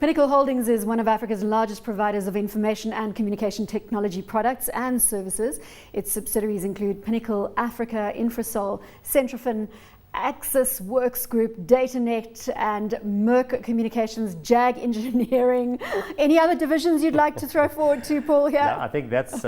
Pinnacle Holdings is one of Africa's largest providers of information and communication technology products and services. Its subsidiaries include Pinnacle Africa, Infrasol, Centrafin, AxizWorkgroup, Datanet and Merqu Communications, JAG Engineering. Any other divisions you'd like to throw forward to Paul here? No, I think that's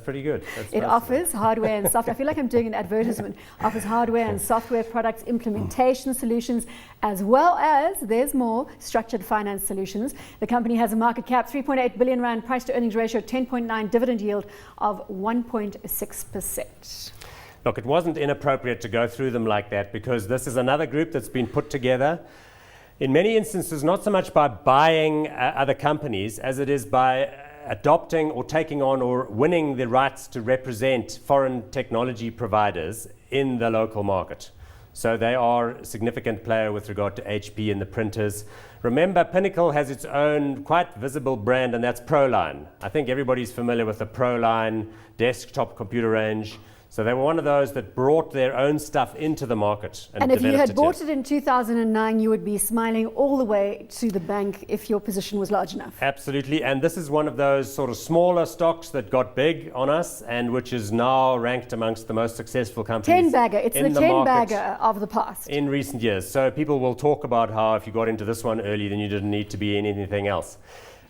pretty good. It offers hardware and software. I feel like I'm doing an advertisement. Offers hardware and software products, implementation solutions, as well as, there's more, structured finance solutions. The company has a market cap, 3.8 billion rand, price to earnings ratio 10.9, dividend yield of 1.6%. Look, it wasn't inappropriate to go through them like that because this is another group that's been put together in many instances not so much by buying other companies as it is by adopting or taking on or winning the rights to represent foreign technology providers in the local market. So they are a significant player with regard to HP and the printers. Remember, Pinnacle has its own quite visible brand, and that's ProLine. I think everybody's familiar with the ProLine desktop computer range. So they were one of those that brought their own stuff into the market. And if you had bought it in 2009, you would be smiling all the way to the bank if your position was large enough. Absolutely. And this is one of those sort of smaller stocks that got big on us and which is now ranked amongst the most successful companies. 10-bagger. It's the 10-bagger of the past. In recent years. So people will talk about how if you got into this one early, then you didn't need to be in anything else.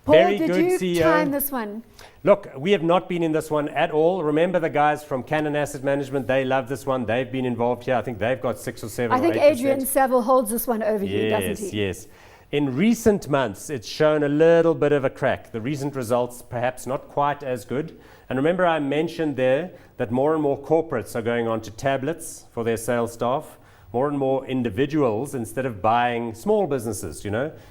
Paul, Very did good you CEO. time this one? Look, we have not been in this one at all. Remember the guys from Cannon Asset Management, they love this one. They've been involved here. I think they've got 6 or 7 I think 8%. Adrian Saville holds this one over you, doesn't he? Yes. In recent months, it's shown a little bit of a crack. The recent results perhaps not quite as good. And remember I mentioned there that more and more corporates are going on to tablets for their sales staff. More and more individuals, instead of buying small businesses,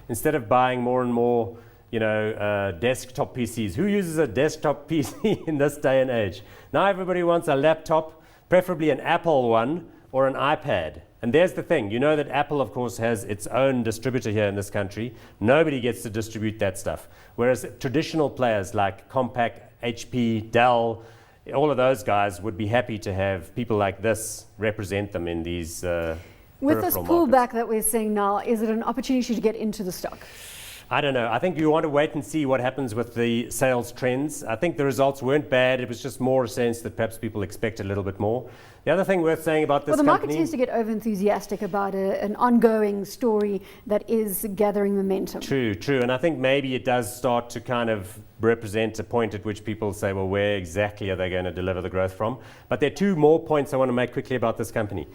instead of buying more and more desktop PCs. Who uses a desktop PC in this day and age? Now everybody wants a laptop, preferably an Apple one or an iPad. And there's the thing, you know that Apple, of course, has its own distributor here in this country. Nobody gets to distribute that stuff. Whereas traditional players like Compaq, HP, Dell, all of those guys would be happy to have people like this represent them in these With this pullback that we're seeing now, is it an opportunity to get into the stock? I don't know. I think you want to wait and see what happens with the sales trends. I think the results weren't bad. It was just more a sense that perhaps people expected a little bit more. The other thing worth saying about this company... Well, the market company, tends to get over-enthusiastic about an ongoing story that is gathering momentum. True. And I think maybe it does start to kind of represent a point at which people say, well, where exactly are they going to deliver the growth from? But there are 2 more points I want to make quickly about this company.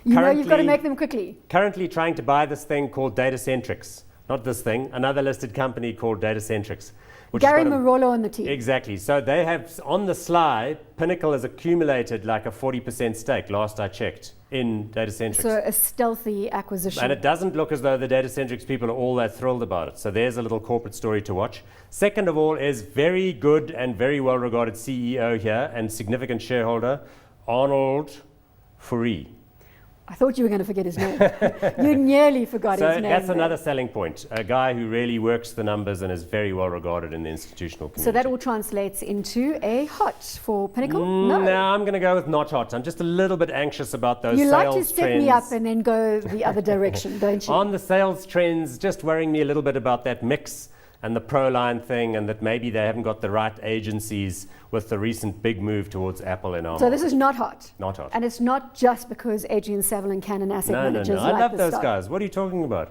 You've got to make them quickly. Currently trying to buy this thing called Datacentrics. Not this thing, another listed company called Datacentrics. Gary Marolo on the team. Exactly. So they have, on the slide, Pinnacle has accumulated like a 40% stake, last I checked, in Datacentrics. So a stealthy acquisition. And it doesn't look as though the Datacentrics people are all that thrilled about it. So there's a little corporate story to watch. Second of all is very good and very well regarded CEO here and significant shareholder, Arnold Fourie. I thought you were going to forget his name. You nearly forgot his name. So that's another selling point. A guy who really works the numbers and is very well regarded in the institutional community. So that all translates into a hot for Pinnacle? No, I'm going to go with not hot. I'm just a little bit anxious about those sales trends. You like to set me up and then go the other direction, don't you? On the sales trends, just worrying me a little bit about that mix and the ProLine thing, and that maybe they haven't got the right agencies with the recent big move towards Apple in our So this is not hot? Not hot. And it's not just because Adrian Saville and Cannon Asset Managers No. I like love the those stock. guys. What are you talking about?